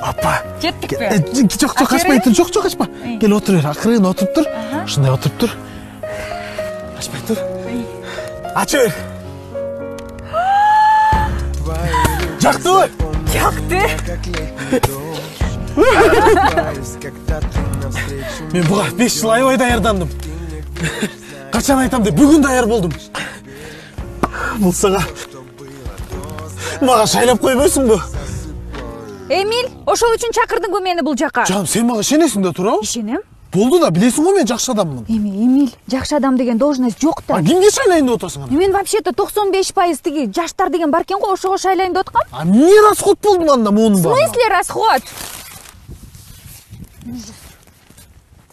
Апа. Кеттік пе? Жоқ, ашпай тұр, жоқ, ашпа. Кел отыр, ақырын отырып тұр. Шындай отырып тұр. Ашпай тұр. Ачы бер. Жақты ғой? Жақты. Мен бұға 5 жыл айбай даярдандым. Қашан айтам деп бүгін даяр болдым. Бұл саға маға шайлап қоймайсың бу? Эмиль, ошол үчүн чакырдың бу мени бул жака? Жаным, сен мага ишенесиң да тура? Ишенем. Болду да, билесиң го мен жакшы адаммын. Эмиль, жакшы адам деген должность жок да. Кимге шайлайын деп атасың аны? Мен вообще-то 95% тиги жаштар деген бар экен го, ошого шайлайын деп аткам. Эмне расход болду анда монун баары? В смысле расход?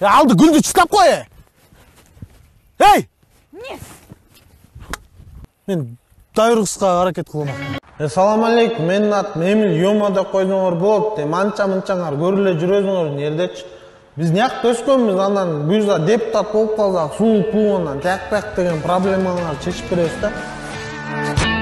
Алды гүлдү чистап кой. Эй! Эмне? Мен дайыргыска аракет кылам. Салам алейкум, менин атым Эмиль, Йома деп койсоңор болот. Анча-мынчаңар көрүлө жүрөсүңөр жердечи. Биз нияк өскөнбүз, андан бүйза депутат болуп калсак, суу пуунан тияк деген проблемаларды чечип беребиз да.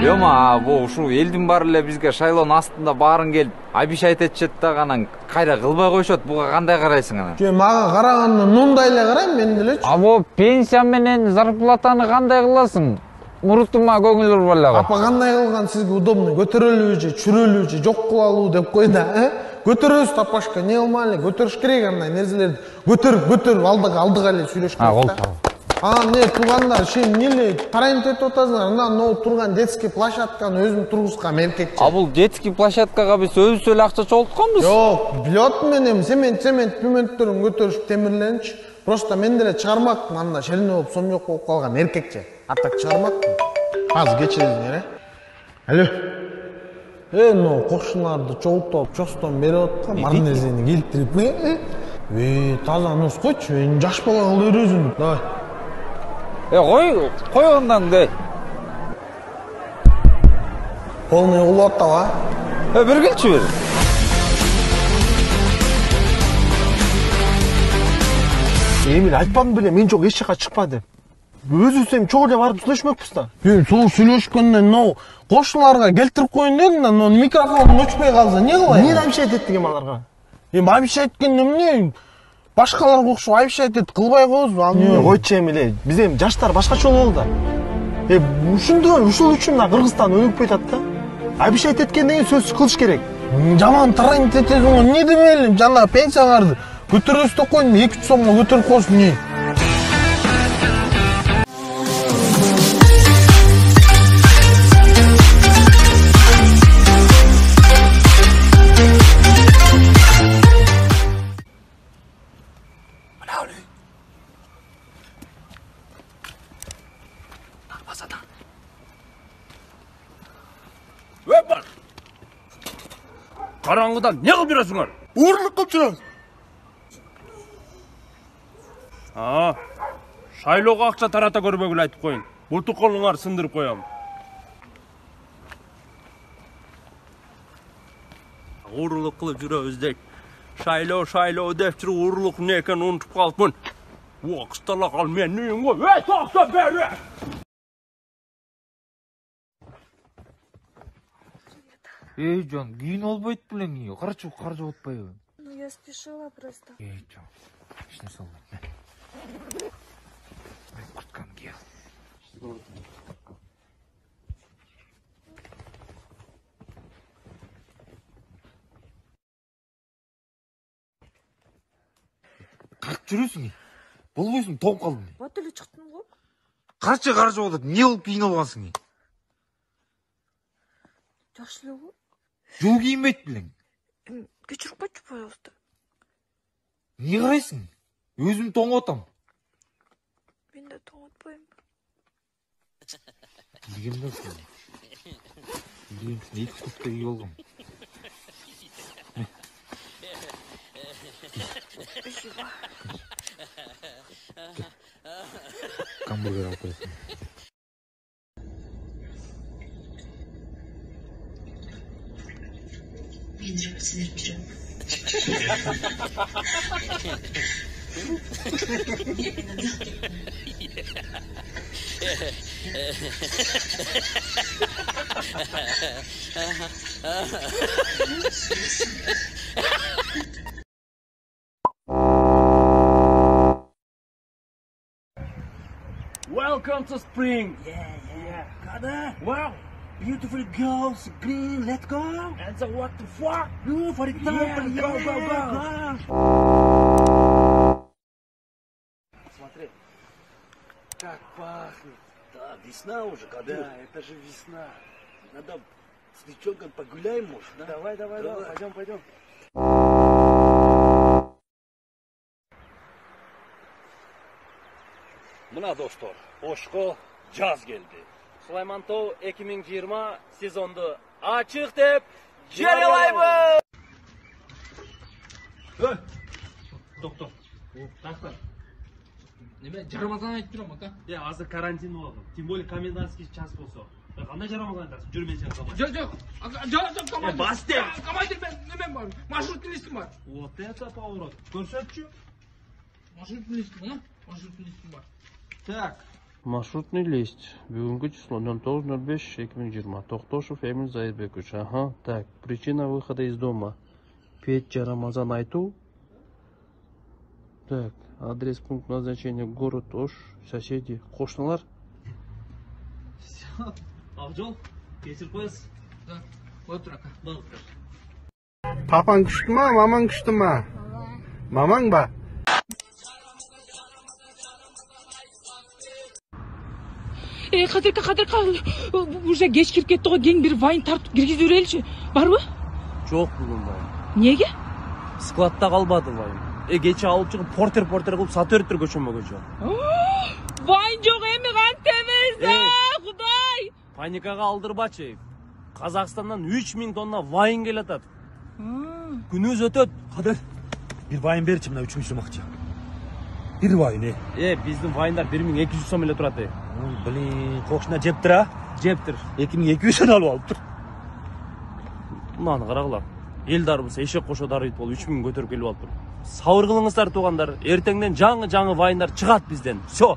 Йома, бу ушу элдин баары эле бизге шайлоонун астында баарын келип обещать этишет да, анан кайра кылбай коюшат. Буга кандай карайсың анан? Же, мага караганда нундай эле карайм мен делечи. Бу пенсия менен зарплатаны кандай кыласың? Мурутума көңүл бурбайлага. Апа кандай кылган сизге удобно? Көтөрөлүбү же, чүрөлүбү же, жок кылалуу деп кой да, Көтөрөбүз тапашка, не кылмайлы, көтөрүш керек андай нерселерди. Көтөрүп алдыга эле сүйлөш керек да. Не туугандар, эмне эле карайын деп атасыңар? Анан могу турган детский площадканы өзүм тургузгам эркекче. Бул детский площадкага биз өзүбүз эле акча чогултканбыз. Жок, билет менен цемент пүмөнттөрүн көтөрүшүп темирленчи. Просто мен деле чыгармакмын, анда шелине болуп сом жок болуп калган эркекче. Аттак чыгармакмын. Азыр кечириңиздер, Алло. Но кошуналарды чогултуп, чостон берип аткан, марнезени келтирип. Таза нос койчу, жаш бала кылып өрөсүң. Давай. Кой андан дей. Полный кулап атабы? Бир келчи бер. Эмиль, айтпадым беле, мен жок эч жака чыкпа деп. Өзүбүз эми чогуу эле барып сүйлөшмөкпүз да. Сол сүйлөшкөндөн могу кошуларга келтирип коюн дедим да, микрофонун өчпөй калса эмне кылайын? Эмне обещать эттиң эми аларга? Эми обещать эткенде эмне? Башкаларга окшоп обещать этип кылбай коебузбу? Койчу Эмиль, биз эми жаштар башкача болобу да. Ушул үчүн да Кыргызстан өнүкпөй атат да. Обещать эткенден кийин сөзсүз кылыш керек. Жаман тренинг этесиң го, эмне демелим? Жана пенсияңарды көтөрөбүз деп койдум, 2-3 сомго көтөрүп койсун эмне? Караңгыдан не кылып жүрөсүңөр? Уурулук кылып жүрөм. Шайлоого акча тарата көрбөгүлө айтып коюн. Буту колуңар сындырып коем. Уурулук кылып жүрөбүз дейт. Шайлоо деп жүрүп уурулук эмне экенин унутуп калыпмын. Кыстала кал, мен үйүм го. Токто бери. Жан, кийин болбойт белең, карачу каржы отпайбы? Я спешила просто. Жан, эч нерсе болбойт. Куртканы кий ал. Кырк жүрөсүң? Болбойсуң, тоңуп калдың. Вот эле чыктым го. Карчы каржы болот, эмне болуп кийиналгансың? Жакшы эле го. Жол кийинбейт белең. Кечирип койчу, пожалуйста. Эмне карайсың? Өзүм тоңуп атам. Мен да тоңуп атпайм. Билгем да. Эки топто кийип алгам. Спасибо. Гамбургер алып бересиң. Мен репетиция берип жүрөм. welcome to spring. Yeah. Kada? Wow. Beautiful girls, green, let's go. And so what the fuck? No, for example, go. Смотри, как пахнет. Да, весна уже, Кадыр. Да, это же весна. Надо с девчонкой погуляем, может, да? Давай, пойдем. Mına dostlar, Oşko caz geldi. Sulaymantov 2020 sezonda açık deb жарыялайбыз. Doktor. Doktor. Неме жарамазан айтып жүрөм ака. Азыр карантин болду. Тем более комендантский час болсо. Кандай жарамазан айтасың? Жүрмөн сен кабар. Жок, командир. Бас деп. Командир, мен немем бар. Маршрутный листим бар. Вот это поворот. Көрсөтчү. Маршрутный листим, а? Маршрутный листим бар. Так. Маршрутный лист. Бүгүнкү число 09.05.2020. Токтошев Эмиль Заидбекович. Ага. Так, причина выхода из дома. Петь Рамазан айту. Так, адрес, пункт назначения город Ош, соседи, кошналар. Все. Акжол, кечирип коесуз. Да. Отур ака. Papan күшті ма, мамаң күшті ма? Мамаң ба? Кадырка, уже кеч кирип кетти го, кең бир вайн тартып киргизип береличи. Барбы? Жок бүгүн бай. Неге? Складта калбады бай. Кече алып чыгып портер кылып сатып бериптир көчөмө-көчө. Вайн жок эми кантебизде, Кудай. Паникага алдырбачы. Казакстандан 3000 тонна вайн келатат. Күнүбүз өтөт. Кадыр. Bir вайн берчи, мына 3000 сом акча. Bir вайн. Биздин вайндар 1200 сом эле турат. Блин, кошуна жептир а? Жептир. 2200 алып алыптыр. Мынаны карагыла. Эл дарбыз эшек кошо дарыйт болуп 3000 көтөрүп келип алыптыр. Сабыр кылыңыздар туугандар. Эртеңден жаңы вайндар чыгат бизден. Всё.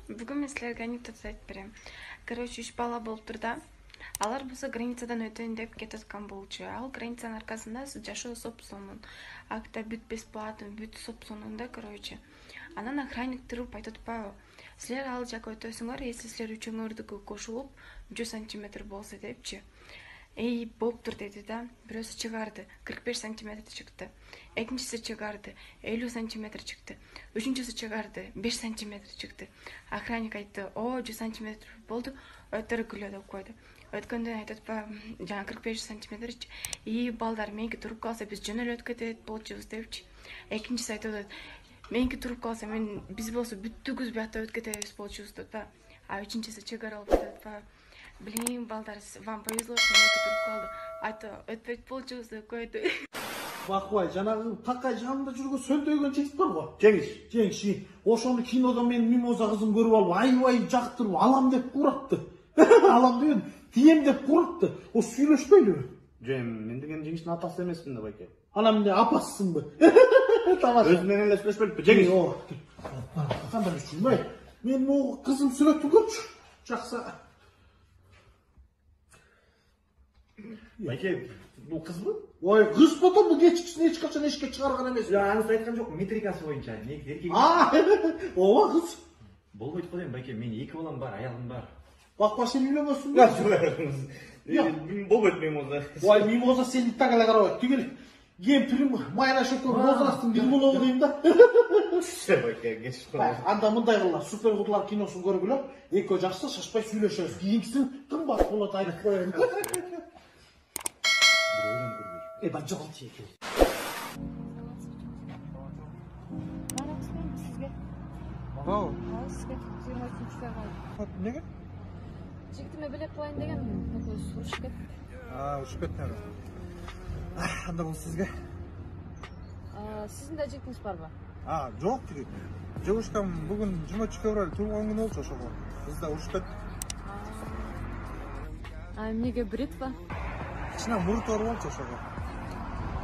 Бүгін мен сілерге анекдот айтып берем. Короче, 3 бала болуптур да. Алар болсо границадан өтөйүн деп кетаткан болчу. Ал границанын аркасында жашоо сопсонун. Акта бүт бесплатно, бүт сопсонун да, короче. Анан охранник туруп айтып атпайбы? Силер ал жака өтөсүңөр, если силер үчөөңөрдүкү кошулуп 100 сантиметр болсо депчи. Болуптур деди да. Бирөөсү чыгарды, 45 сантиметр чыкты. Экинчиси чыгарды, 50 сантиметр чыкты. Үчүнчүсү чыгарды, 5 сантиметр чыкты. Охранник айтты: "О, 100 сантиметр болду." Өтөрү күлө деп койду. Өткөндөн айтып атпайбы, жана 45 сантиметрчи. Балдар, меники туруп калса биз жөн эле өтүп кетет болчубуз депчи. Экинчиси айтып атат: "Меники туруп калса биз болсо бүттүгүз биякта өтүп кетебиз болчубуз" деп да. А үчүнчүсү чыгарылып айтып атпайбы: "Блин, балдар, вам повезло, что меники туруп калды. Айта өтпөйт болчубуз" деп койду. Бакбай, жанагы такай жанында жүргөн сөлтөйгөн жигит бар го. Жеңиш. Ошону кинодон менин мимоза кызым көрүп алып, аябай жактырып, алам деп куратты. Алам деген, тием деп куратты. О сүйлөшпөйлүбү? Мен деген жеңиштин атасы эмесмин да, байке. Анан эмне апасысыңбы? Тамаша. Өзү менен эле сүйлөшпөйбү, жеңиш. Кандай сүйлөшпөй? Мен могу кызым сүрөтүн көрчү. Жакса. Байке, бул кызбы? Ой, кыз потом бул кечкисин эч качан эшикке чыгарган эмес. Анысы айткан жок, метрикасы боюнча. Эркек. Ооба, кыз. Болбойт го дейм, байке. Мен 2 балам бар, аялым бар. Бакпа, сен үйлөнбөсүңбү? Болбойт мимоза. Ой, мимоза сени так эле карабайт. Түгел. Кемпирим майра шөкөр возрастын лимоногу дейм да. Байке, кечип кой. Анда мындай кылалы, супер кудлар киносун көргүлө, экөө жакшы шашпай сүйлөшөбүз. Кийинкисин кымбат болот айтып коеюн. Ба жоголт экен. Ау. Сизге 28-че калды. Неге? Жигитиме билеп коеюн деген, көз урушуп кетти. Урушуп кетти. Анда бул сизге Сиздин да жигитиңиз барбы? Жок тиги. Жигушкам бүгүн 23 февраль туулган күнү болчу ошого. Биз да урушуп кеттик. Эмнеге бритва? Кичине мурут оор болчу ошого.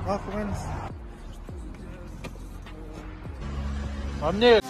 Акырыңыз. Эмне